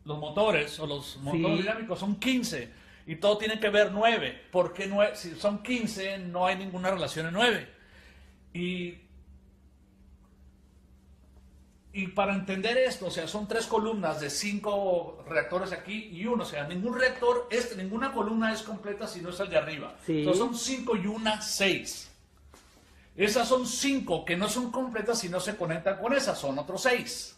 los motores o los motores Sí. dinámicos son 15 y todo tiene que ver 9. ¿Por qué 9? Si son 15 no hay ninguna relación en 9. Y para entender esto, o sea, son 3 columnas de 5 reactores aquí y uno, o sea, ningún reactor, ninguna columna es completa si no es el de arriba. Sí. Entonces son 5 y una 6. Esas son 5 que no son completas si no se conectan con esas, son otros 6.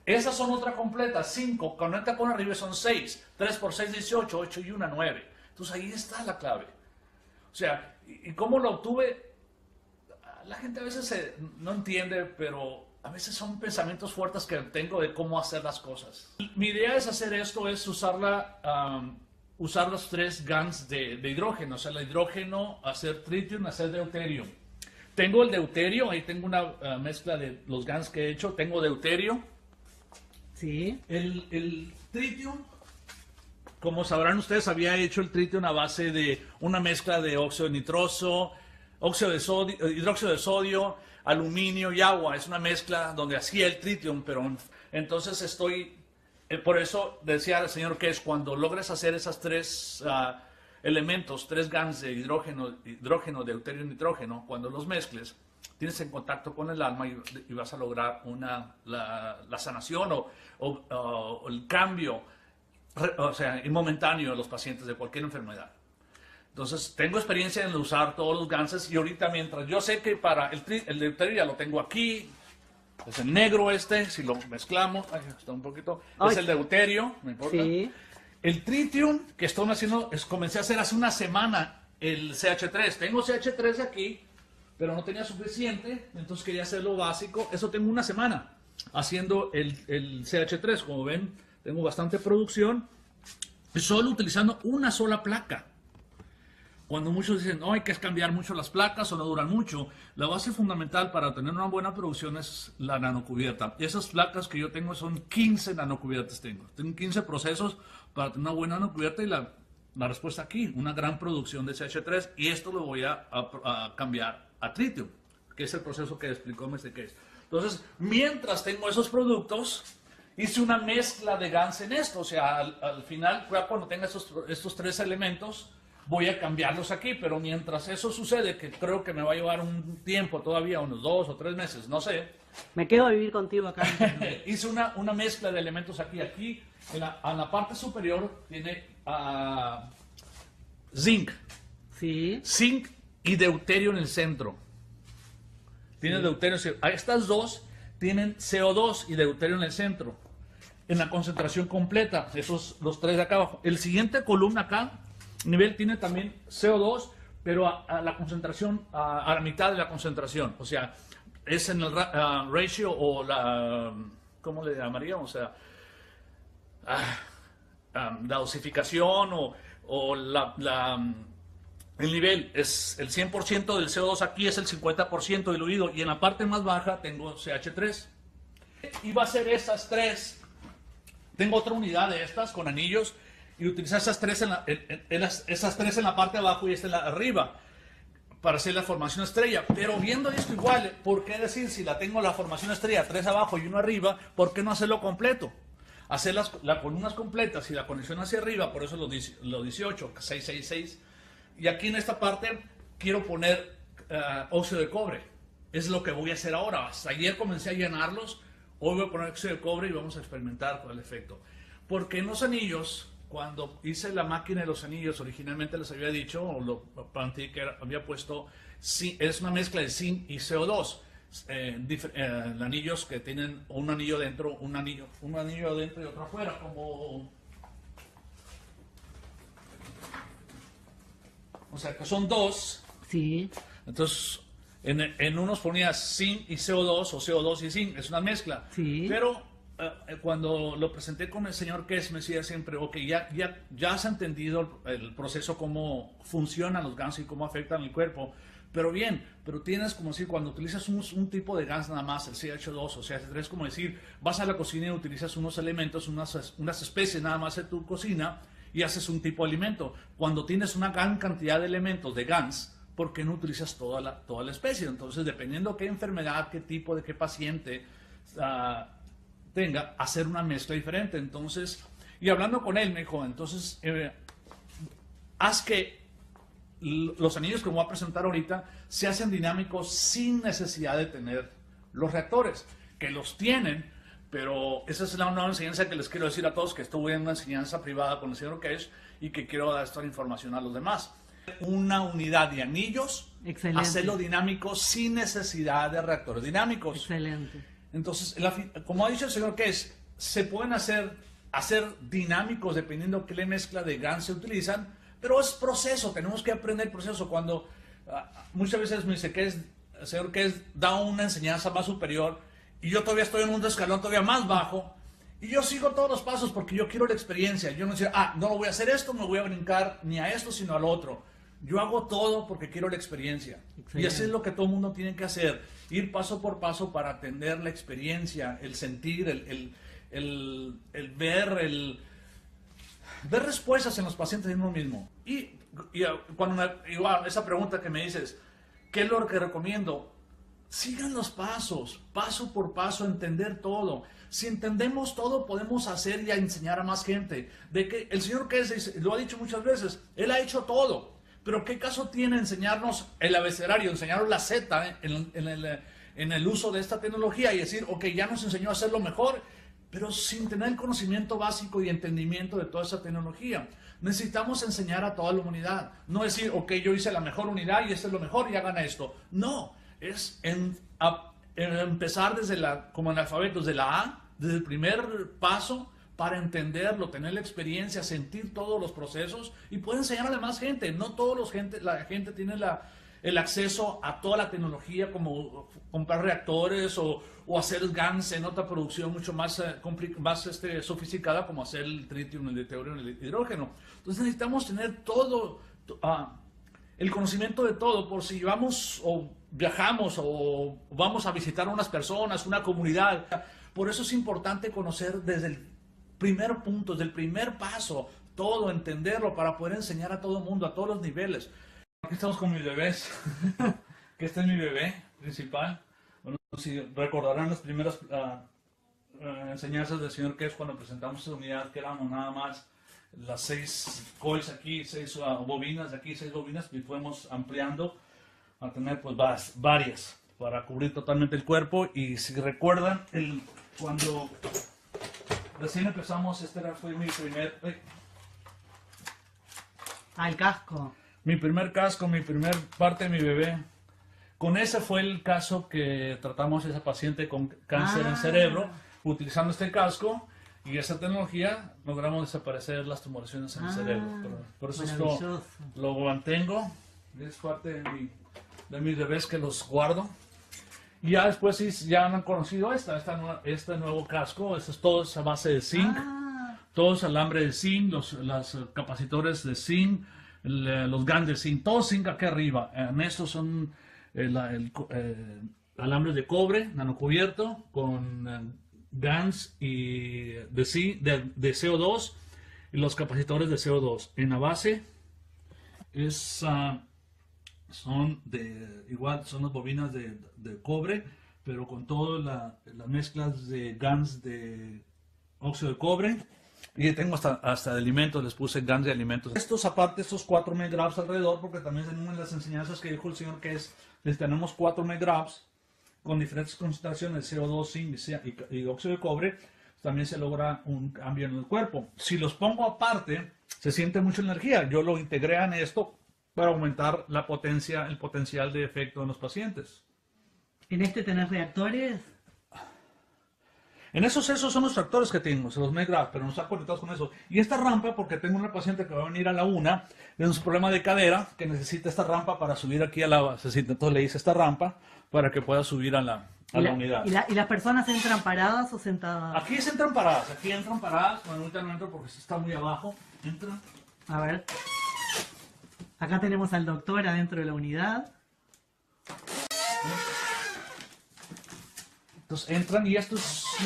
Esas son otra completa, 5, conecta con arriba son 6. 3 por 6, 18, 8 y una 9. Entonces ahí está la clave. O sea, ¿y cómo lo obtuve? La gente a veces no entiende, pero a veces son pensamientos fuertes que tengo de cómo hacer las cosas. Mi idea es hacer esto, es usar los 3 GaNs de hidrógeno, o sea, el hidrógeno, hacer tritium, hacer deuterio. Tengo el deuterio, ahí tengo una mezcla de los GaNs que he hecho, tengo deuterio. Sí. El tritium, como sabrán ustedes, había hecho el tritium a base de una mezcla de óxido nitroso, hidróxido de sodio, aluminio y agua. Es una mezcla donde hacía el tritium, pero entonces por eso decía el señor que es cuando logres hacer esas 3 elementos, 3 GaNs de hidrógeno, deuterio y nitrógeno, cuando los mezcles, tienes en contacto con el alma y vas a lograr la sanación o el cambio, o sea, momentáneo de los pacientes de cualquier enfermedad. Entonces, tengo experiencia en usar todos los GaNs y ahorita mientras yo sé que para el deuterio ya lo tengo aquí, es el negro si lo mezclamos, está un poquito, es el deuterio, no importa. Sí. El tritium que estoy haciendo, comencé a hacer hace una semana el CH3. Tengo CH3 aquí, pero no tenía suficiente, entonces quería hacer lo básico. Eso tengo una semana haciendo el CH3. Como ven, tengo bastante producción, solo utilizando una sola placa. Cuando muchos dicen, no, hay que cambiar mucho las placas o no duran mucho, la base fundamental para tener una buena producción es la nanocubierta. Esas placas que yo tengo son 15 nanocubiertas tengo 15 procesos para tener una buena nanocubierta y la respuesta aquí, una gran producción de CH3 y esto lo voy a cambiar a tritium, que es el proceso que explicó Mr. Case. Entonces, mientras tengo esos productos, hice una mezcla de GaNs en esto, o sea, al final, cuando tenga estos 3 elementos, voy a cambiarlos aquí, pero mientras eso sucede, que creo que me va a llevar un tiempo todavía, unos 2 o 3 meses, no sé. Me quedo a vivir contigo acá. Hice una mezcla de elementos aquí. En la parte superior tiene zinc. Sí. Zinc y deuterio en el centro. Tiene deuterio. Estas dos tienen CO2 y deuterio en el centro. En la concentración completa, los 3 de acá abajo. El siguiente columna acá, nivel, tiene también CO2, pero a la concentración, a la mitad de la concentración. O sea, es en el ratio o ¿cómo le llamaríamos? O sea, la dosificación o el nivel es el 100% del CO2 aquí, es el 50% diluido, y en la parte más baja tengo CH3. Y va a ser esas 3. Tengo otra unidad de estas con anillos y utilizar esas 3 esas 3 en la parte de abajo y esta en la arriba para hacer la formación estrella. Pero viendo esto igual, ¿por qué decir si la tengo la formación estrella 3 abajo y 1 arriba, por qué no hacerlo completo? Hacer las columnas completas y la conexión hacia arriba, por eso los 18, 6, 6, 6. Y aquí en esta parte quiero poner óxido de cobre. Es lo que voy a hacer ahora. Hasta ayer comencé a llenarlos. Hoy voy a poner óxido de cobre y vamos a experimentar con el efecto. Porque en los anillos, cuando hice la máquina de los anillos, originalmente les había dicho, o lo planteé que había puesto, es una mezcla de zinc y CO2. Anillos que tienen un anillo dentro, un anillo adentro y otro afuera, como... O sea, que son 2. Sí. Entonces, en unos ponía zinc y CO2 o CO2 y zinc, es una mezcla. Sí. Pero cuando lo presenté con el señor Kess me decía siempre, ok, ya has entendido el proceso, cómo funcionan los GaNs y cómo afectan el cuerpo. Pero bien, pero tienes como decir, cuando utilizas un tipo de GaNs nada más, el CH2 o CH3, como decir, vas a la cocina y utilizas unos elementos, unas especies nada más en tu cocina y haces un tipo de alimento. Cuando tienes una gran cantidad de elementos de GaNs, ¿por qué no utilizas toda la especie? Entonces, dependiendo qué enfermedad, qué tipo, de qué paciente, tenga, hacer una mezcla diferente. Entonces, y hablando con él, me dijo, entonces, haz que los anillos que voy a presentar ahorita se hacen dinámicos sin necesidad de tener los reactores, que los tienen, pero esa es la nueva enseñanza que les quiero decir a todos, que estuve en una enseñanza privada con el señor Kesh y que quiero dar esta información a los demás. Una unidad de anillos, Excelente. hacerlo dinámico sin necesidad de reactores dinámicos. Excelente. Entonces, como ha dicho el señor Kesh, se pueden hacer dinámicos dependiendo qué mezcla de GAN se utilizan, pero es proceso, tenemos que aprender el proceso. Cuando muchas veces me dice que el señor Kesh da una enseñanza más superior y yo todavía estoy en un escalón todavía más bajo y yo sigo todos los pasos porque yo quiero la experiencia. Yo no digo, no voy a hacer esto, no voy a brincar ni a esto sino al otro. Yo hago todo porque quiero la experiencia. Excelente. Y eso es lo que todo el mundo tiene que hacer, ir paso por paso para atender la experiencia, el sentir, el ver, ver respuestas en los pacientes de uno mismo. Y cuando igual esa pregunta que me dices, ¿qué es lo que recomiendo? Sigan los pasos, paso por paso, entender todo. Si entendemos todo, podemos hacer y enseñar a más gente. De que el señor Kesh lo ha dicho muchas veces, él ha hecho todo. Pero ¿qué caso tiene enseñarnos el abecedario, enseñarnos la Z en el uso de esta tecnología y decir, ok, ya nos enseñó a hacerlo mejor, pero sin tener el conocimiento básico y entendimiento de toda esa tecnología? Necesitamos enseñar a toda la humanidad. No decir, ok, yo hice la mejor unidad y esto es lo mejor y hagan esto. No, es empezar como en alfabeto, desde la A, desde el primer paso, para entenderlo, tener la experiencia, sentir todos los procesos y poder enseñar a la demás gente. No la gente tiene el acceso a toda la tecnología como comprar reactores o hacer GANs en otra producción mucho más sofisticada como hacer el tritium, el deuterium, el hidrógeno. Entonces necesitamos tener todo, el conocimiento de todo por si vamos o viajamos o vamos a visitar a unas personas, una comunidad. Por eso es importante conocer desde el primer punto, desde el primer paso, todo, entenderlo para poder enseñar a todo el mundo, a todos los niveles. Aquí estamos con mis bebés, que este es mi bebé principal. Bueno, si recordarán las primeras enseñanzas del señor Kesh cuando presentamos esa unidad, que éramos nada más las 6 coils aquí, 6 bobinas aquí, 6 bobinas, y fuimos ampliando a tener pues varias para cubrir totalmente el cuerpo. Y si recuerdan, cuando recién empezamos, fue mi primer... el casco. Mi primer casco, mi primer parte de mi bebé. Con ese fue el caso que tratamos a esa paciente con cáncer en cerebro. Utilizando este casco y esta tecnología, logramos desaparecer las tumoraciones en el cerebro. Por eso lo mantengo. Es parte de mis bebés que los guardo. Y ya después sí, ya han conocido este nuevo casco. Esto es todo a base de zinc. Todos alambre de zinc, los capacitores de zinc, los GAN de zinc, todo zinc aquí arriba. En estos son alambres de cobre nanocubierto con GANs y de CO2 y los capacitores de CO2. En la base son las bobinas de cobre, pero con todas las mezclas de GANs de óxido de cobre. Y tengo hasta de alimentos, les puse GANs de alimentos. Aparte, estos 4 mg alrededor, porque también en una de las enseñanzas que dijo el señor que les tenemos 4 mg con diferentes concentraciones de CO2, zinc y óxido de cobre, también se logra un cambio en el cuerpo. Si los pongo aparte, se siente mucha energía. Yo lo integré en esto para aumentar el potencial de efecto en los pacientes. ¿En este tenés reactores? En esos son los tractores que tengo, los MedGraph, pero no están conectados con eso. Y esta rampa, porque tengo una paciente que va a venir a la una, tiene un problema de cadera, que necesita esta rampa para subir aquí a la base. Entonces le hice esta rampa para que pueda subir a la unidad. ¿Y las personas entran paradas o sentadas? Aquí entran paradas, bueno, ahorita no entro porque está muy abajo. Entran. A ver. Acá tenemos al doctor adentro de la unidad. Entonces entran y esto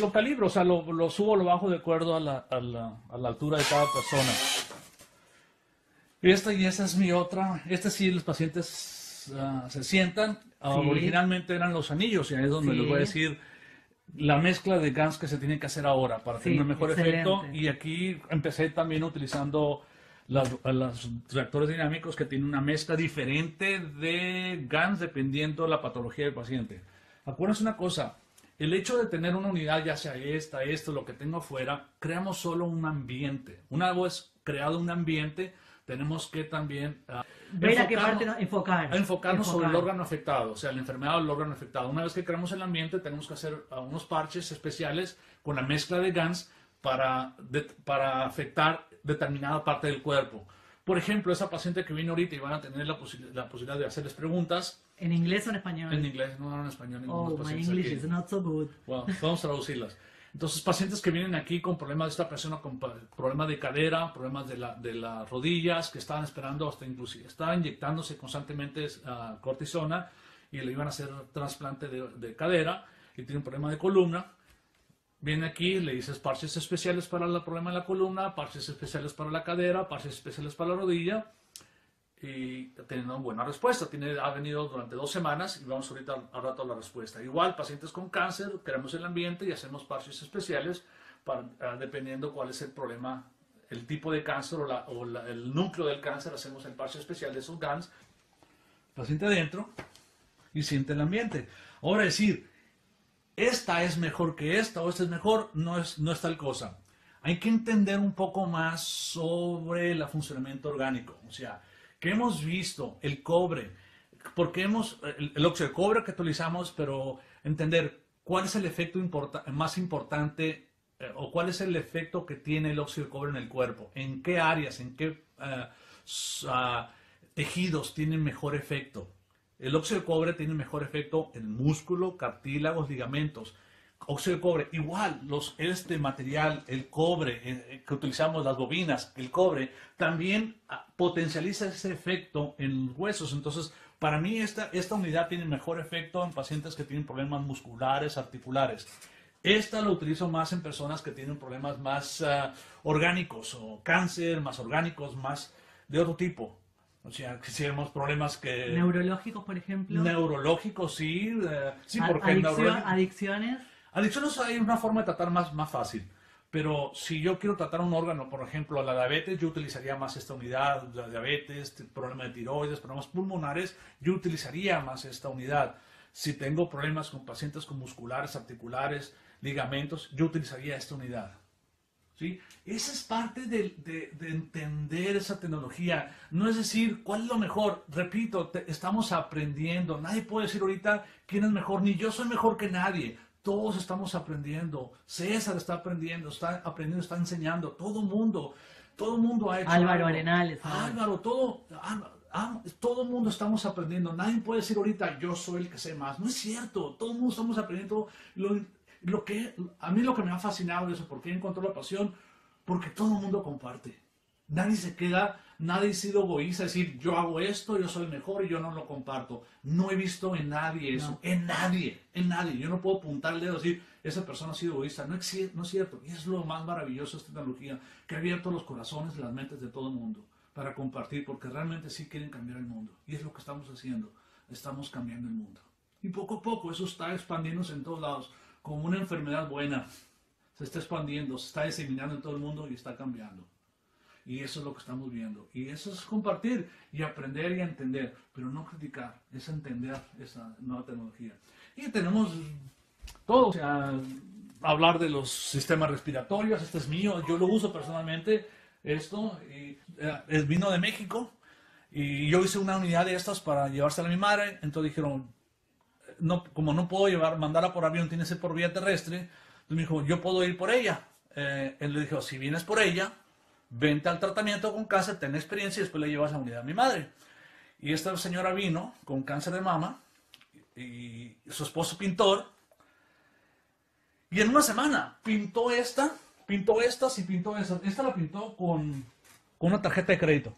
lo calibro, o sea, lo subo o lo bajo de acuerdo a la altura de cada persona. Y esa es mi otra. Sí, los pacientes se sientan. Sí. Originalmente eran los anillos, y ahí es donde les voy a decir la mezcla de GANs que se tiene que hacer ahora para Sí, tener un mejor efecto. excelente. Y aquí empecé también utilizando los reactores dinámicos que tienen una mezcla diferente de GANs dependiendo de la patología del paciente. Acuérdense una cosa, el hecho de tener una unidad, ya sea esto, lo que tengo afuera, creamos solo un ambiente. Una vez creado un ambiente, tenemos que también Ver a qué parte enfocarnos sobre el órgano afectado, o sea, la enfermedad del órgano afectado. Una vez que creamos el ambiente, tenemos que hacer unos parches especiales con la mezcla de GANs para afectar determinada parte del cuerpo. Por ejemplo, esa paciente que vino ahorita y van a tener la posibilidad de hacerles preguntas. ¿En inglés o en español? En inglés, no en español. Oh, my English is not so good. Bueno, vamos a traducirlas. Entonces, pacientes que vienen aquí con problemas de esta persona, con problemas de cadera, problemas de las rodillas, que estaban esperando hasta inclusive, estaban inyectándose constantemente cortisona y le iban a hacer trasplante de cadera y tiene un problema de columna. Viene aquí, le dices parches especiales para el problema de la columna, parches especiales para la cadera, parches especiales para la rodilla y teniendo una buena respuesta. Ha venido durante 2 semanas y vamos ahorita al rato a la respuesta. Igual, pacientes con cáncer, creamos el ambiente y hacemos parches especiales dependiendo cuál es el problema, el tipo de cáncer el núcleo del cáncer, hacemos el parche especial de esos GANs. Paciente adentro y siente el ambiente. Ahora decir, esta es mejor que esta o esta es mejor, no es tal cosa. Hay que entender un poco más sobre el funcionamiento orgánico. O sea, ¿qué hemos visto? El cobre. Porque el óxido de cobre que utilizamos, pero entender cuál es el efecto más importante o cuál es el efecto que tiene el óxido de cobre en el cuerpo. En qué áreas, en qué tejidos tiene mejor efecto. El óxido de cobre tiene mejor efecto en el músculo, cartílagos, ligamentos. Óxido de cobre, igual, este material, el cobre que utilizamos, las bobinas, el cobre, también potencializa ese efecto en los huesos. Entonces, para mí esta unidad tiene mejor efecto en pacientes que tienen problemas musculares, articulares. Esta lo utilizo más en personas que tienen problemas más orgánicos o cáncer, más orgánicos, más de otro tipo. O sea, que si tenemos problemas que... ¿Neurológicos, por ejemplo? Neurológicos, sí. Sí, porque ¿Adicciones? Adicciones hay una forma de tratar más fácil. Pero si yo quiero tratar un órgano, por ejemplo, la diabetes, yo utilizaría más esta unidad. La diabetes, problemas de tiroides, problemas pulmonares, yo utilizaría más esta unidad. Si tengo problemas con pacientes con musculares, articulares, ligamentos, yo utilizaría esta unidad. ¿Sí? Esa es parte de entender esa tecnología. No es decir, ¿cuál es lo mejor? Repito, estamos aprendiendo. Nadie puede decir ahorita quién es mejor, ni yo soy mejor que nadie. Todos estamos aprendiendo. César está aprendiendo, está enseñando. Todo mundo ha hecho Álvaro algo. Arenales. Álvaro, todo el mundo estamos aprendiendo. Nadie puede decir ahorita, yo soy el que sé más. No es cierto. Todo el mundo estamos aprendiendo. A mí lo que me ha fascinado es eso, porque encontró la pasión, porque todo el mundo comparte. Nadie se queda, nadie ha sido egoísta, decir yo hago esto, yo soy el mejor y yo no lo comparto. No he visto en nadie eso, no. en nadie. Yo no puedo apuntar el dedo y decir esa persona ha sido egoísta. No es cierto. Y es lo más maravilloso de esta tecnología, que ha abierto los corazones y las mentes de todo el mundo para compartir, porque realmente sí quieren cambiar el mundo. Y es lo que estamos haciendo, estamos cambiando el mundo. Y poco a poco eso está expandiéndose en todos lados. Como una enfermedad buena, se está expandiendo, se está diseminando en todo el mundo y está cambiando. Y eso es lo que estamos viendo. Y eso es compartir y aprender y entender, pero no criticar, es entender esa nueva tecnología. Y tenemos todo, o sea, hablar de los sistemas respiratorios, este es mío, yo lo uso personalmente, vino de México, y yo hice una unidad de estas para llevársela a mi madre, entonces dijeron, no, como no puedo mandarla por avión, tiene que ser por vía terrestre. Entonces me dijo, yo puedo ir por ella. Él le dijo, si vienes por ella, vente al tratamiento con cáncer, ten experiencia y después le llevas la unidad a mi madre. Y esta señora vino con cáncer de mama y su esposo pintor. Y en una semana pintó estas y pintó esas. Esta la pintó con una tarjeta de crédito.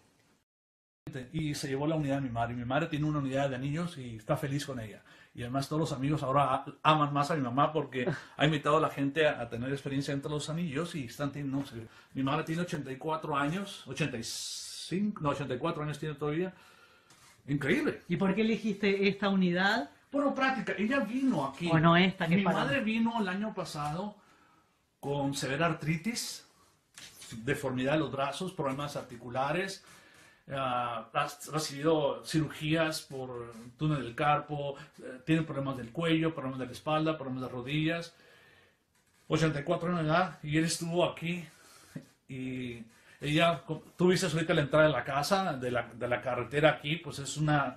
Y se llevó la unidad de mi madre. Y mi madre tiene una unidad de anillos y está feliz con ella. Y además todos los amigos ahora aman más a mi mamá porque ha invitado a la gente a tener experiencia entre los anillos y están teniendo, no sé, mi madre tiene 84 años, 84 años tiene todavía. Increíble. ¿Y por qué elegiste esta unidad Bueno, práctica. Ella vino aquí. O no esta que Mi para- madre vino el año pasado con severa artritis, deformidad de los brazos, problemas articulares. Ha recibido cirugías por túnel del carpo, tiene problemas del cuello, problemas de la espalda, problemas de rodillas. 84 años de edad, y él estuvo aquí. Y ella, tú viste ahorita la entrada de la casa, de la carretera aquí, pues es una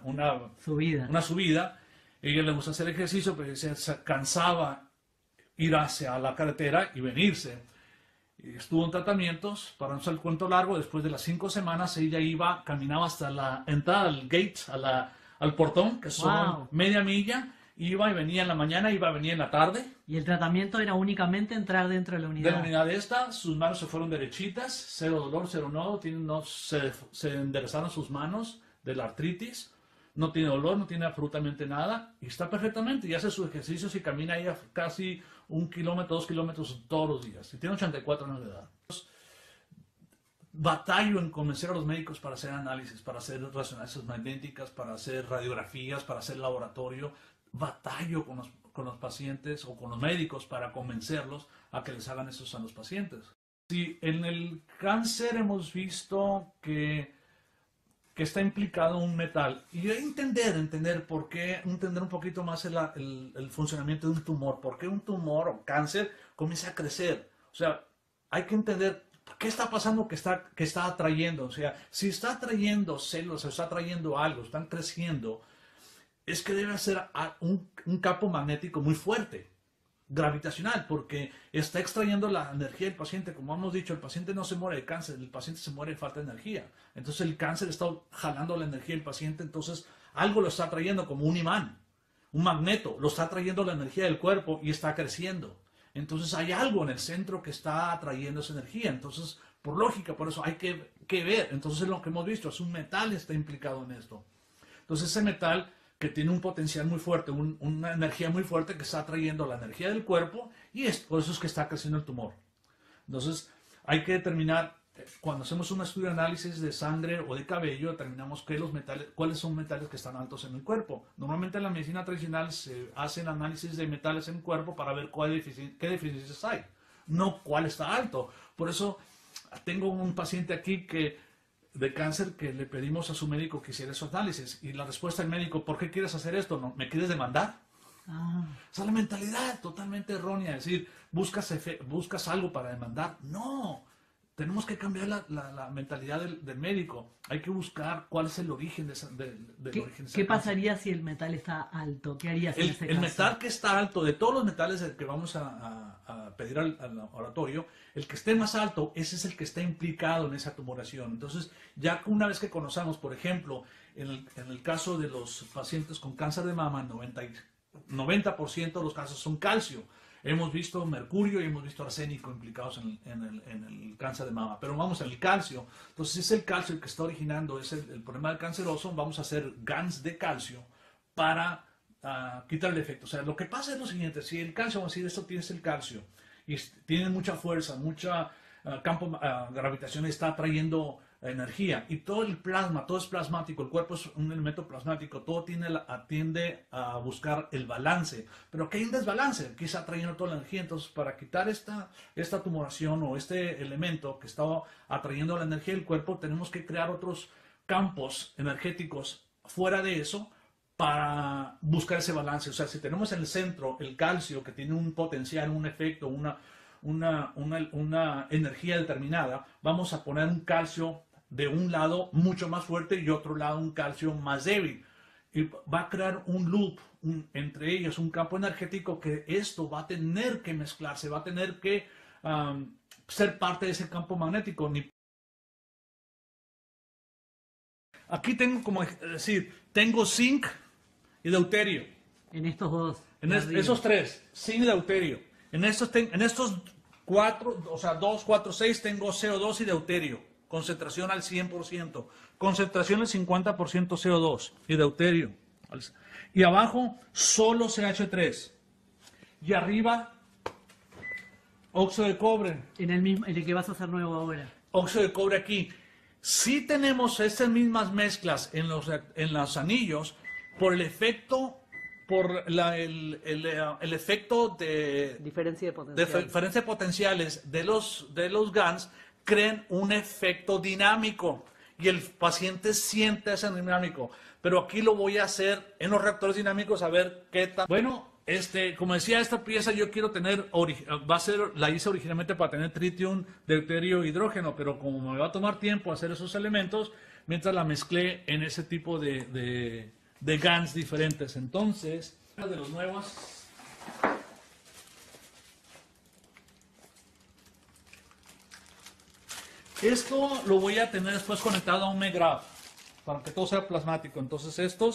Subida. subida. A ella le gusta hacer ejercicio, pero se cansaba ir hacia la carretera y venirse. Y estuvo en tratamientos, para no hacer el cuento largo, después de las 5 semanas ella caminaba hasta la entrada al gate, al portón, que son Wow. media milla, iba y venía en la mañana, iba y venía en la tarde. Y el tratamiento era únicamente entrar dentro de la De unidad. la unidad esta, sus manos se fueron derechitas, cero dolor, cero nodo, se enderezaron sus manos de la artritis, no tiene dolor, no tiene absolutamente nada, y está perfectamente, y hace sus ejercicios y camina ahí a casi 1 kilómetro, 2 kilómetros todos los días, y tiene 84 años de edad. Batallo en convencer a los médicos para hacer análisis, para hacer resonancias magnéticas, para hacer radiografías, para hacer laboratorio. Batallo con los pacientes o con los médicos para convencerlos a que les hagan eso a los pacientes. Sí, en el cáncer hemos visto que está implicado un metal. Y entender por qué, entender un poquito más el funcionamiento de un tumor, por qué un tumor o cáncer comienza a crecer. O sea, hay que entender qué está pasando que está atrayendo. O sea, si está atrayendo células, está atrayendo algo, están creciendo, es que debe ser un campo magnético muy fuerte, gravitacional, porque está extrayendo la energía del paciente. Como hemos dicho, el paciente no se muere de cáncer, el paciente se muere de falta de energía. Entonces el cáncer está jalando la energía del paciente, entonces algo lo está trayendo como un imán, un magneto, lo está trayendo la energía del cuerpo y está creciendo. Entonces hay algo en el centro que está atrayendo esa energía. Entonces, por lógica, por eso hay que ver. Entonces lo que hemos visto es un metal está implicado en esto. Entonces ese metal que tiene un potencial muy fuerte, una energía muy fuerte que está atrayendo la energía del cuerpo y por eso es que está creciendo el tumor. Entonces hay que determinar, cuando hacemos un estudio de análisis de sangre o de cabello, determinamos cuáles son metales que están altos en el cuerpo. Normalmente en la medicina tradicional se hacen análisis de metales en el cuerpo para ver qué deficiencias hay, no cuál está alto. Por eso tengo un paciente aquí de cáncer que le pedimos a su médico que hiciera esos análisis. Y la respuesta del médico, ¿por qué quieres hacer esto? ¿No? ¿Me quieres demandar? Ah, O sea, la mentalidad totalmente errónea. Es decir, buscas algo para demandar. No, tenemos que cambiar la mentalidad del médico. Hay que buscar cuál es el origen de ¿Qué ese cáncer. pasaría si el metal está alto? ¿Qué harías en ese El caso? metal que está alto, de todos los metales que vamos a pedir al laboratorio, el que esté más alto, ese es el que está implicado en esa tumoración. Entonces, ya una vez que conozcamos, por ejemplo, en el caso de los pacientes con cáncer de mama, 90% de los casos son calcio. Hemos visto mercurio y hemos visto arsénico implicados en el cáncer de mama. Pero vamos en el calcio. Entonces, es el calcio el que está originando el problema del canceroso. Vamos a hacer GANs de calcio para quitar el efecto. O sea, lo que pasa es lo siguiente: si el calcio, vamos a decir, esto tienes el calcio y tiene mucha fuerza, mucha campo gravitacional, está atrayendo energía, y todo el plasma, todo es plasmático, el cuerpo es un elemento plasmático, todo tiende a buscar el balance, pero que hay un desbalance, aquí está atrayendo toda la energía. Entonces, para quitar esta tumoración o este elemento que está atrayendo la energía del cuerpo, tenemos que crear otros campos energéticos fuera de eso para buscar ese balance. O sea, si tenemos en el centro el calcio, que tiene un potencial, un efecto, una energía determinada, vamos a poner un calcio de un lado mucho más fuerte y otro lado un calcio más débil. Y va a crear un loop entre ellos, un campo energético, que esto va a tener que mezclarse, va a tener que ser parte de ese campo magnético. Aquí tengo, como decir, tengo zinc y deuterio. En estos dos. En de arriba. esos tres, zinc y deuterio. En estos 4, o sea, 2, 4, 6, tengo CO2 y deuterio. Concentración al 100%. Concentración al 50% CO2 y deuterio. Y abajo, solo CH3. Y arriba, óxido de cobre. En el que vas a hacer nuevo ahora. Óxido de cobre aquí. Sí tenemos estas mismas mezclas en los anillos por el efecto por el efecto de Diferencia de potencial. diferencia de potenciales de los GANs, crean un efecto dinámico y el paciente siente ese dinámico. Pero aquí lo voy a hacer en los reactores dinámicos a ver qué tal. Bueno, como decía, esta pieza yo quiero tener, la hice originalmente para tener tritium, deuterio, hidrógeno, pero como me va a tomar tiempo hacer esos elementos, mientras la mezclé en ese tipo de GANs diferentes. Entonces, de los nuevos. Esto lo voy a tener después conectado a un MEGRAF para que todo sea plasmático. Entonces esto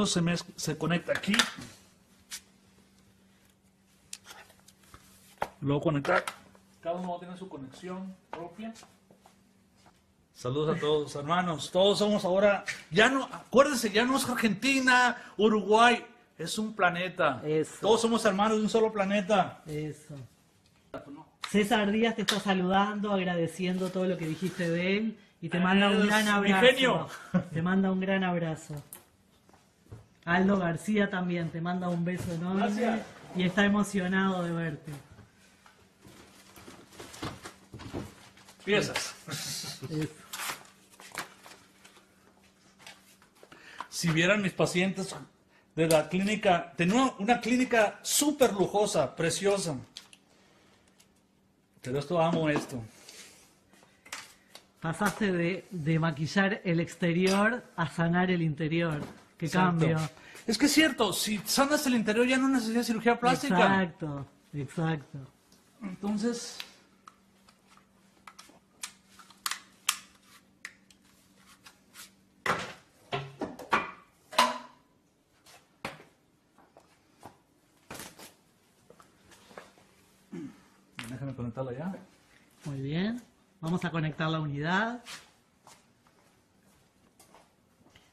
se conecta aquí. Luego conectar. Cada uno tiene su conexión propia. Saludos a todos, hermanos. Todos somos ahora, ya no, acuérdense, ya no es Argentina, Uruguay, es un planeta. Eso. Todos somos hermanos de un solo planeta. Eso. César Díaz te está saludando, agradeciendo todo lo que dijiste de él y te manda un gran mi abrazo. genio. Te manda un gran abrazo. Aldo García también te manda un beso enorme. Gracias. Y está emocionado de verte. Piezas. Eso. Si vieran mis pacientes de la clínica, tenía una clínica súper lujosa, preciosa. Pero amo esto. Pasaste de maquillar el exterior a sanar el interior. Qué Exacto. cambio. Es que es cierto, si sanas el interior ya no necesitas cirugía plástica. Exacto, exacto. Entonces, déjame conectarla ya. Muy bien. Vamos a conectar la unidad.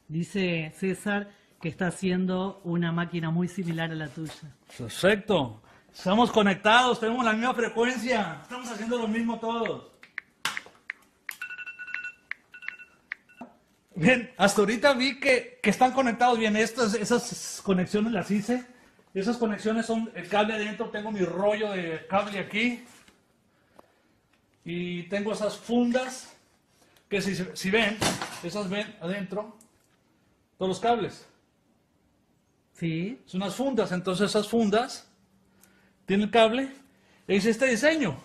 Dice César que está haciendo una máquina muy similar a la tuya. Perfecto. Estamos conectados, tenemos la misma frecuencia. Estamos haciendo lo mismo todos. Bien, hasta ahorita vi que están conectados bien. Esas conexiones las hice. Esas conexiones son el cable adentro. Tengo mi rollo de cable aquí. Y tengo esas fundas que si ven, esas ven adentro todos los cables. Sí. Son unas fundas, entonces esas fundas tienen el cable. E hice este diseño,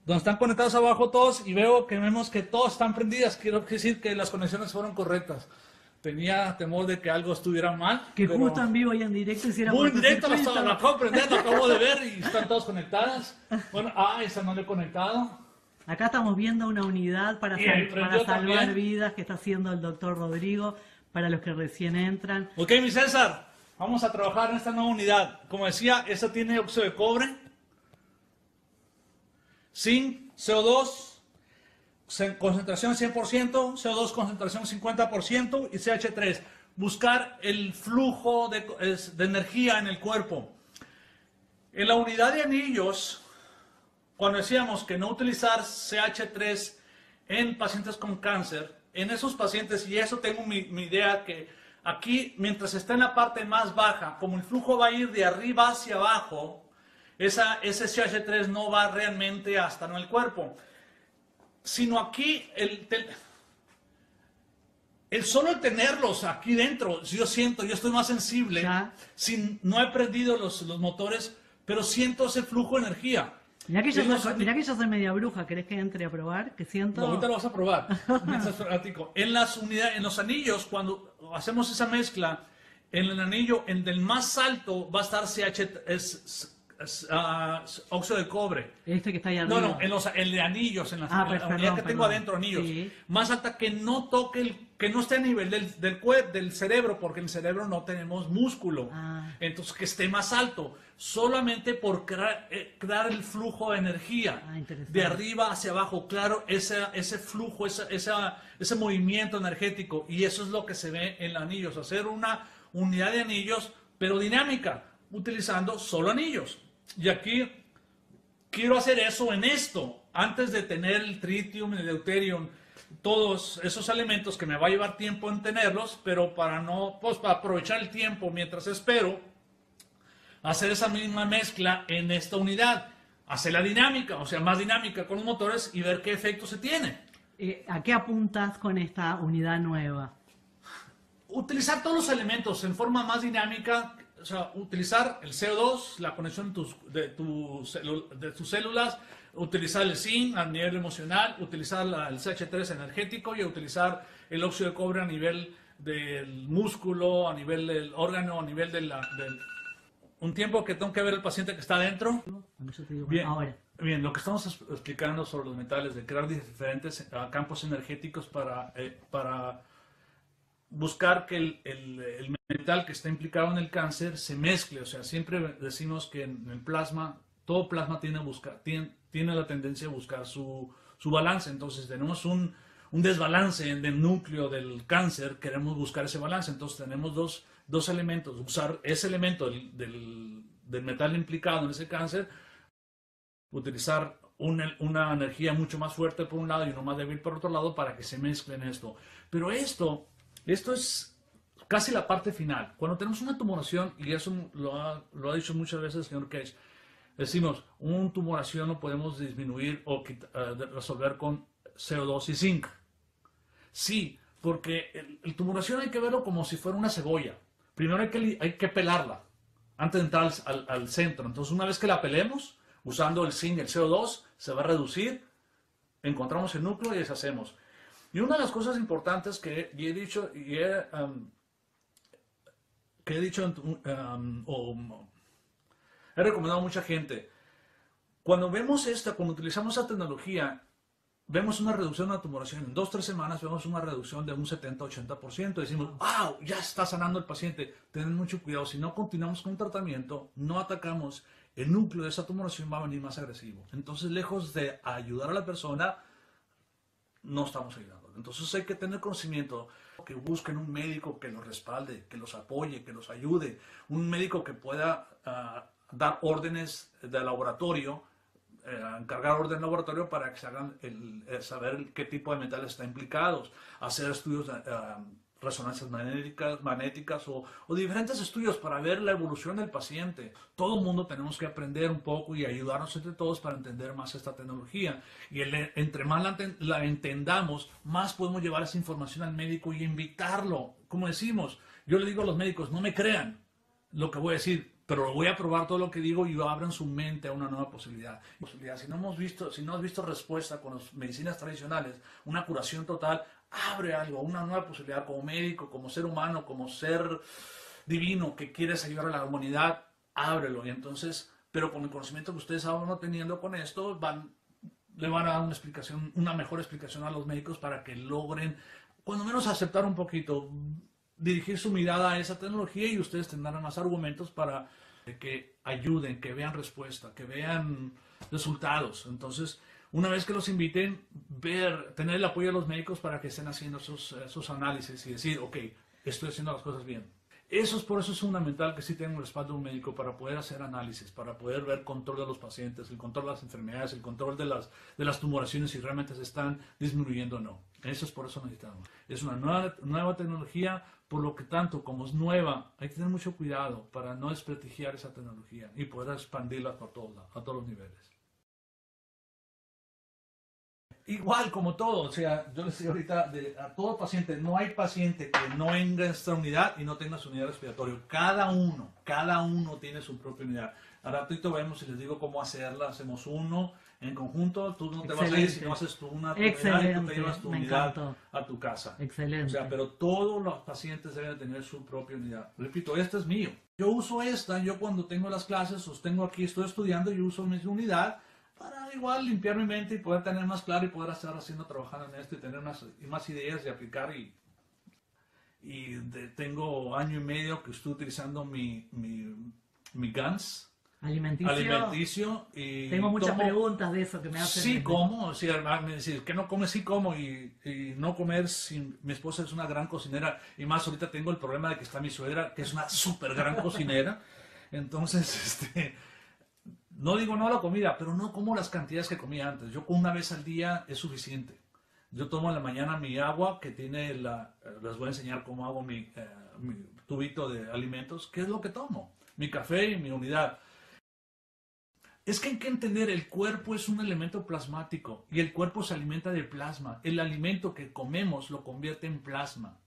donde están conectados abajo todos y vemos que todas están prendidas. Quiero decir que las conexiones fueron correctas. Tenía temor de que algo estuviera mal. Que pero justo en vivo y en directo hicieron muy en directo cortocircuito. la acabo de prender, lo acabo de ver y están todas conectadas. Bueno, esa no le he conectado. Acá estamos viendo una unidad para, Y ahí para prendió salvar también. vidas que está haciendo el doctor Rodrigo para los que recién entran. Ok, mi César, vamos a trabajar en esta nueva unidad. Como decía, esta tiene óxido de cobre, zinc, CO2, concentración 100%, CO2 concentración 50% y CH3. Buscar el flujo de energía en el cuerpo. En la unidad de anillos, cuando decíamos que no utilizar CH3 en pacientes con cáncer, en esos pacientes, y eso tengo mi idea, que aquí, mientras está en la parte más baja, como el flujo va a ir de arriba hacia abajo, ese CH3 no va realmente hasta el cuerpo, sino aquí, el solo tenerlos aquí dentro, yo estoy más sensible, Ya. no he prendido los motores, pero siento ese flujo de energía. Mirá que, yo Y no soy, sé- mirá que yo soy media bruja, ¿querés que entre a probar? Que siento... No, ahorita lo vas a probar. Mientras platico. En las unidades, en los anillos, cuando hacemos esa mezcla, en el anillo, en el más alto va a estar óxido de cobre. Este que está ahí arriba. No, el de anillos, en la unidad que tengo perdón. adentro, anillos. Sí. Más alta que no toque, que no esté a nivel del cerebro, porque en el cerebro no tenemos músculo. Ah. Entonces, que esté más alto. Solamente por crear el flujo de energía. Interesante. De arriba hacia abajo, claro, ese flujo, ese movimiento energético. Y eso es lo que se ve en los anillos. Hacer una unidad de anillos, pero dinámica, utilizando solo anillos. Y aquí quiero hacer eso en esto, antes de tener el tritium, el deuterium. todos esos elementos que me va a llevar tiempo en tenerlos, pero para no, pues para aprovechar el tiempo mientras espero, hacer esa misma mezcla en esta unidad, hacer la dinámica, o sea, más dinámica con los motores y ver qué efecto se tiene. ¿A qué apuntas con esta unidad nueva? Utilizar todos los elementos en forma más dinámica, o sea, utilizar el CO2, la conexión de tus células, utilizar el zinc a nivel emocional, utilizar el CH3 energético y utilizar el óxido de cobre a nivel del músculo, a nivel del órgano, a nivel del un tiempo que tengo que ver el paciente que está adentro. Bien, ahora. Bien, lo que estamos explicando sobre los metales, de crear diferentes campos energéticos para buscar que el metal que está implicado en el cáncer se mezcle. O sea, siempre decimos que en el plasma, todo plasma tiene la tendencia a buscar su balance. Entonces tenemos un desbalance en el núcleo del cáncer, queremos buscar ese balance. Entonces tenemos dos elementos, usar ese elemento del metal implicado en ese cáncer, utilizar una energía mucho más fuerte por un lado y uno más débil por otro lado para que se mezclen esto. Pero esto es casi la parte final. Cuando tenemos una tumoración, y eso lo ha dicho muchas veces el señor Cage, decimos, una tumoración lo podemos disminuir o resolver con CO2 y zinc. Sí, porque el tumoración hay que verlo como si fuera una cebolla. Primero hay que pelarla antes de entrar al centro. Entonces, una vez que la pelemos, usando el zinc y el CO2, se va a reducir, encontramos el núcleo y deshacemos. Y una de las cosas importantes que he dicho he recomendado a mucha gente, cuando vemos cuando utilizamos esta tecnología, vemos una reducción de la tumoración. En 2-3 semanas vemos una reducción de un 70-80%. Decimos, wow, ya está sanando el paciente. Tened mucho cuidado. Si no continuamos con el tratamiento, no atacamos el núcleo de esa tumoración, va a venir más agresivo. Entonces, lejos de ayudar a la persona, no estamos ayudando. Entonces hay que tener conocimiento, que busquen un médico que los respalde, que los apoye, que los ayude. Un médico que pueda dar órdenes de laboratorio, encargar orden de laboratorio para que se hagan saber qué tipo de metales están implicados, hacer estudios de resonancias magnéticas o diferentes estudios para ver la evolución del paciente. Todo el mundo tenemos que aprender un poco y ayudarnos entre todos para entender más esta tecnología. Y entre más la entendamos, más podemos llevar esa información al médico y invitarlo. Como decimos, yo le digo a los médicos, no me crean lo que voy a decir, pero lo voy a probar todo lo que digo y abran su mente a una nueva posibilidad. Si no has visto respuesta con las medicinas tradicionales, una curación total, abre algo, una nueva posibilidad como médico, como ser humano, como ser divino que quieres ayudar a la humanidad, ábrelo. Y entonces, pero con el conocimiento que ustedes ahora teniendo con esto, le van a dar una mejor explicación a los médicos para que logren, cuando menos, aceptar un poquito, dirigir su mirada a esa tecnología y ustedes tendrán más argumentos para que ayuden, que vean respuesta, que vean resultados. Entonces, una vez que los inviten, tener el apoyo de los médicos para que estén haciendo esos análisis y decir, ok, estoy haciendo las cosas bien. Por eso es fundamental que sí tengan el respaldo de un médico para poder hacer análisis, para poder ver control de los pacientes, el control de las enfermedades, el control de las tumoraciones, si realmente se están disminuyendo o no. Eso es por eso necesitamos. Es una nueva tecnología, por lo que tanto como es nueva, hay que tener mucho cuidado para no desprestigiar esa tecnología y poder expandirla a todos los niveles. Igual como todo, o sea, yo les digo ahorita a todo paciente, no hay paciente que no venga a esta unidad y no tenga su unidad respiratoria. Cada uno tiene su propia unidad. Ahora ratito vemos y les digo cómo hacerla. Hacemos uno en conjunto. Tú no te vas a ir si no haces tú una unidad y tú te llevas tu unidad a tu casa. Excelente. O sea, pero todos los pacientes deben tener su propia unidad. Repito, este es mío. Yo uso yo cuando tengo las clases, tengo aquí, estoy estudiando, yo uso mi unidad para igual limpiar mi mente y poder tener más claro y poder estar trabajando en esto y tener más ideas de aplicar. Tengo 1 año y medio que estoy utilizando mi GANS alimenticio y tengo muchas preguntas de eso que me hacen. Sí, como, sí, me decís que no comes, sí como, y no comer. Mi esposa es una gran cocinera y más ahorita tengo el problema de que está mi suegra, que es una súper gran cocinera. Entonces, no digo no a la comida, pero no como las cantidades que comía antes. Yo con 1 vez al día es suficiente. Yo tomo en la mañana mi agua que tiene les voy a enseñar cómo hago mi tubito de alimentos. ¿Qué es lo que tomo? Mi café y mi unidad. Es que hay que entender, el cuerpo es un elemento plasmático y el cuerpo se alimenta de plasma. El alimento que comemos lo convierte en plasma.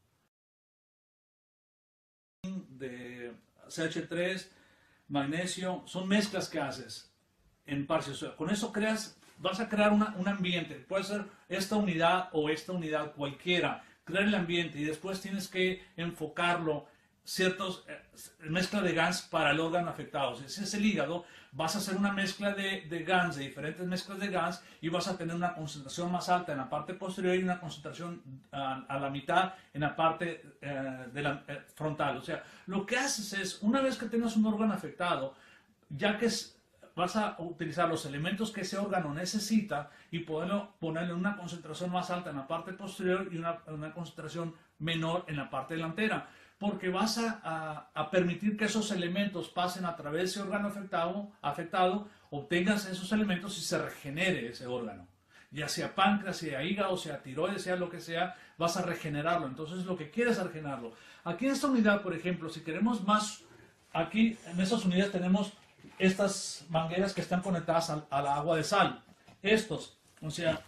De CH3, magnesio, son mezclas que haces en parches. O sea, con eso vas a crear un ambiente. Puede ser esta unidad o esta unidad, cualquiera. Crear el ambiente y después tienes que enfocarlo mezcla de GANs para el órgano afectado. Si es el hígado, vas a hacer una mezcla de GANs, de diferentes mezclas de GANs, y vas a tener una concentración más alta en la parte posterior y una concentración a la mitad en la parte frontal. O sea, lo que haces es, una vez que tengas un órgano afectado, ya que vas a utilizar los elementos que ese órgano necesita y ponerle una concentración más alta en la parte posterior y una concentración menor en la parte delantera. Porque vas a permitir que esos elementos pasen a través de ese órgano afectado, obtengas esos elementos y se regenere ese órgano. Ya sea páncreas, sea hígado, sea tiroides, sea lo que sea, vas a regenerarlo. Entonces lo que quieres es regenerarlo. Aquí en esta unidad, por ejemplo, si queremos más, aquí en estas unidades tenemos estas mangueras que están conectadas al agua de sal. O sea,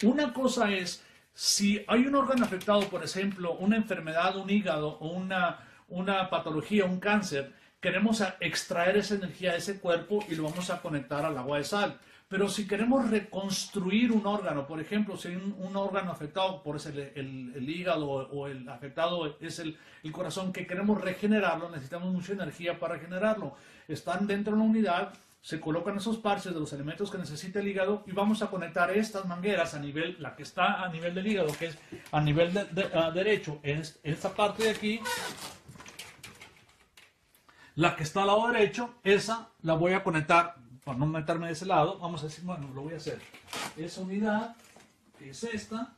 una cosa es, si hay un órgano afectado, por ejemplo, una enfermedad, un hígado o una patología, un cáncer, queremos extraer esa energía de ese cuerpo y lo vamos a conectar al agua de sal. Pero si queremos reconstruir un órgano, por ejemplo, si hay un órgano afectado, por eso el hígado o el afectado es el corazón, que queremos regenerarlo, necesitamos mucha energía para regenerarlo. Están dentro de la unidad, se colocan esos parches de los elementos que necesita el hígado y vamos a conectar estas mangueras a nivel, la que está a nivel del hígado, que es a nivel derecho, en esta parte de aquí. La que está al lado derecho, esa la voy a conectar, para no meterme de ese lado, vamos a decir, bueno, lo voy a hacer. Esa unidad, que es esta.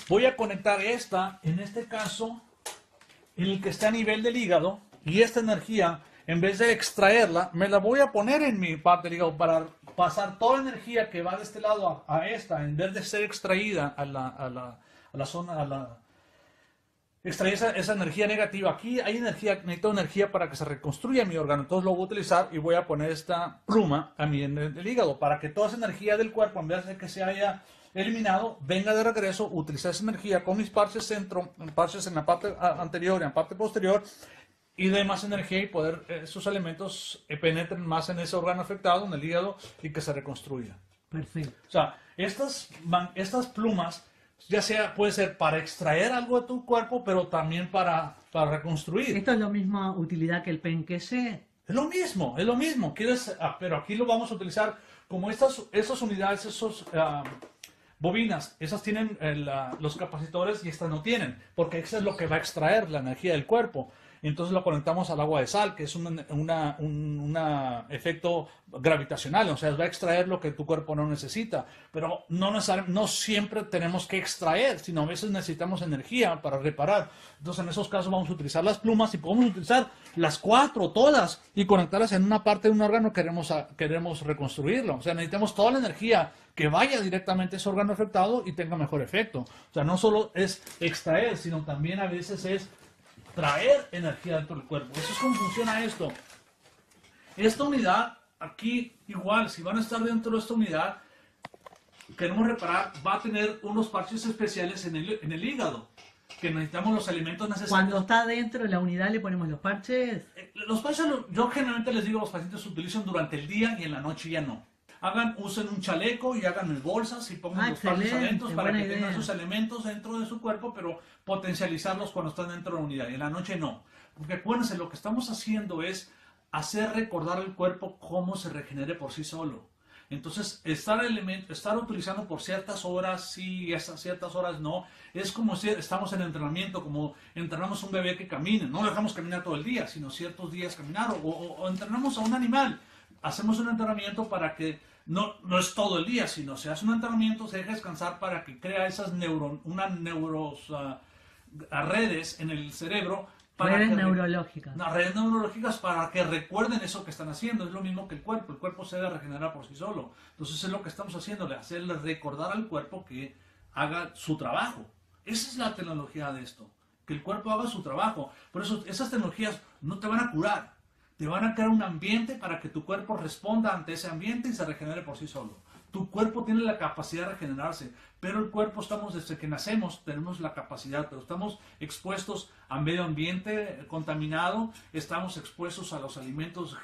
Voy a conectar esta, en este caso, en el que está a nivel del hígado, y esta energía, en vez de extraerla, me la voy a poner en mi parte del hígado para pasar toda la energía que va de este lado a esta, en vez de ser extraída a la zona, extraer esa energía negativa. Aquí hay necesito energía para que se reconstruya mi órgano, entonces lo voy a utilizar y voy a poner esta pluma a mí en el hígado, para que toda esa energía del cuerpo, en vez de que se haya eliminado, venga de regreso, utilizar esa energía con mis parches parches en la parte anterior y en la parte posterior, y de más energía y poder esos elementos penetren más en ese órgano afectado, en el hígado, y que se reconstruya. Perfecto. O sea, estas plumas, ya sea, puede ser para extraer algo de tu cuerpo, pero también para reconstruir. ¿Esto es la misma utilidad que el penquese? Es lo mismo, es lo mismo. Pero aquí lo vamos a utilizar como esas unidades, bobinas, esas tienen los capacitores y estas no tienen, porque eso es lo que va a extraer la energía del cuerpo. Entonces lo conectamos al agua de sal, que es un efecto gravitacional, o sea, va a extraer lo que tu cuerpo no necesita, pero no siempre tenemos que extraer, sino a veces necesitamos energía para reparar. Entonces en esos casos vamos a utilizar las plumas y podemos utilizar las 4, todas, y conectarlas en una parte de un órgano que queremos reconstruirlo. O sea, necesitamos toda la energía que vaya directamente a ese órgano afectado y tenga mejor efecto. O sea, no solo es extraer, sino también a veces es traer energía dentro del cuerpo. Eso es cómo funciona esto. Esta unidad, aquí igual, si van a estar dentro de esta unidad, queremos reparar, va a tener unos parches especiales en el hígado, que necesitamos los alimentos necesarios. Cuando está dentro de la unidad le ponemos los parches. Los parches, yo generalmente les digo a los pacientes, utilizan durante el día y en la noche ya no. Usen un chaleco y hagan bolsas y pongan los parches adentro para que tengan esos elementos dentro de su cuerpo, pero potencializarlos cuando están dentro de la unidad. Y en la noche no. Porque acuérdense, lo que estamos haciendo es hacer recordar al cuerpo cómo se regenere por sí solo. Entonces, estar utilizando por ciertas horas sí, ciertas horas no, es como si estamos en entrenamiento, como entrenamos a un bebé que camine. No lo dejamos caminar todo el día, sino ciertos días caminar, o entrenamos a un animal. Hacemos un entrenamiento para que no es todo el día, sino se hace un entrenamiento, se deja descansar para que crea esas redes en el cerebro. Redes neurológicas. Redes neurológicas para que recuerden eso que están haciendo. Es lo mismo que el cuerpo se debe regenerar por sí solo. Entonces es lo que estamos haciéndole, hacerle recordar al cuerpo que haga su trabajo. Esa es la tecnología de esto, que el cuerpo haga su trabajo. Por eso esas tecnologías no te van a curar, te van a crear un ambiente para que tu cuerpo responda ante ese ambiente y se regenere por sí solo. Tu cuerpo tiene la capacidad de regenerarse, pero el cuerpo desde que nacemos, tenemos la capacidad, pero estamos expuestos a medio ambiente contaminado, estamos expuestos a los alimentos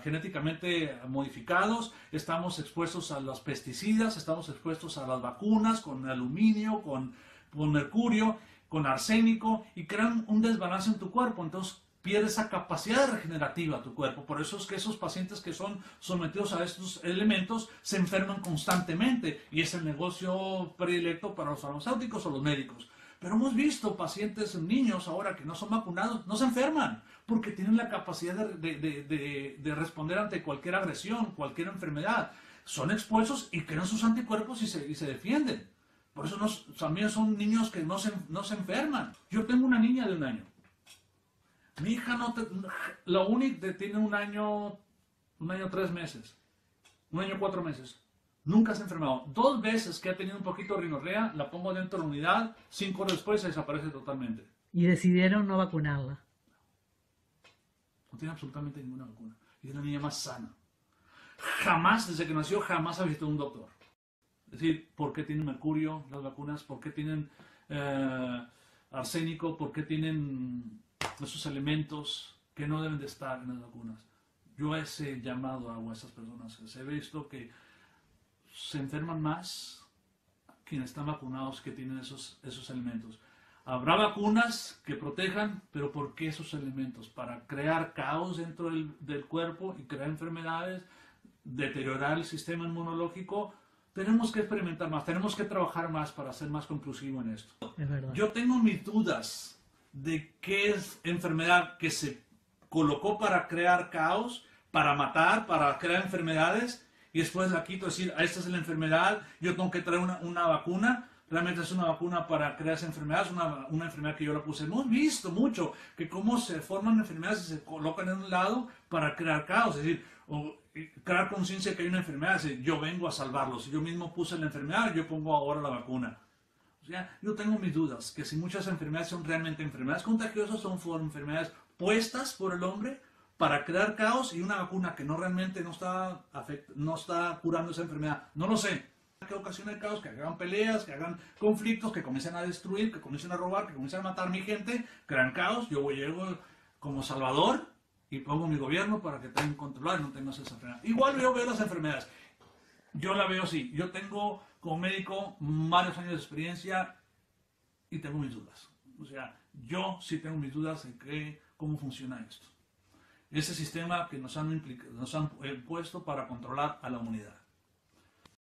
genéticamente modificados, estamos expuestos a los pesticidas, estamos expuestos a las vacunas con aluminio, con mercurio, con arsénico, y crean un desbalance en tu cuerpo. Entonces pierde esa capacidad regenerativa tu cuerpo. Por eso es que esos pacientes que son sometidos a estos elementos se enferman constantemente, y es el negocio predilecto para los farmacéuticos o los médicos. Pero hemos visto pacientes, niños ahora que no son vacunados, no se enferman, porque tienen la capacidad de responder ante cualquier agresión, cualquier enfermedad. Son expuestos y crean sus anticuerpos y se defienden. Por eso también son niños que no se enferman. Yo tengo una niña de 1 año. Mi hija lo único que tiene 1 año, 3 meses, 1 año 4 meses. Nunca se ha enfermado. 2 veces que ha tenido un poquito de rinorrea, la pongo dentro de la unidad, 5 horas después se desaparece totalmente. Y decidieron no vacunarla. No tiene absolutamente ninguna vacuna. Y es la niña más sana. Jamás, desde que nació, jamás ha visitado un doctor. Es decir, ¿por qué tienen mercurio las vacunas? ¿Por qué tienen arsénico? ¿Por qué tienen esos elementos que no deben de estar en las vacunas? Yo ese llamado hago a esas personas. Se ve esto que se enferman más quienes están vacunados, que tienen esos elementos. Habrá vacunas que protejan, pero ¿por qué esos elementos? Para crear caos dentro del cuerpo y crear enfermedades, deteriorar el sistema inmunológico. Tenemos que experimentar más, tenemos que trabajar más para ser más conclusivo en esto. Es verdad. Yo tengo mis dudas de qué es enfermedad que se colocó para crear caos, para matar, para crear enfermedades, y después la quito, decir, esta es la enfermedad, yo tengo que traer una vacuna. Realmente es una vacuna para crear esa enfermedad, es una enfermedad que yo la puse. Hemos visto mucho que cómo se forman enfermedades y se colocan en un lado para crear caos, es decir, crear conciencia que hay una enfermedad, es decir, yo vengo a salvarlos, si yo mismo puse la enfermedad, yo pongo ahora la vacuna. O sea, yo tengo mis dudas, que si muchas enfermedades son realmente enfermedades contagiosas, son enfermedades puestas por el hombre para crear caos, y una vacuna que realmente no está curando esa enfermedad. No lo sé. Que ocasiona el caos, que hagan peleas, que hagan conflictos, que comiencen a destruir, que comiencen a robar, que comiencen a matar a mi gente, crean caos. Yo llego como salvador y pongo mi gobierno para que tengan controlado y no tengan esa enfermedad. Igual yo veo las enfermedades. Yo la veo así. Yo tengo como médico varios años de experiencia y tengo mis dudas. O sea, yo sí tengo mis dudas en cómo funciona esto. Ese sistema que nos han impuesto para controlar a la humanidad.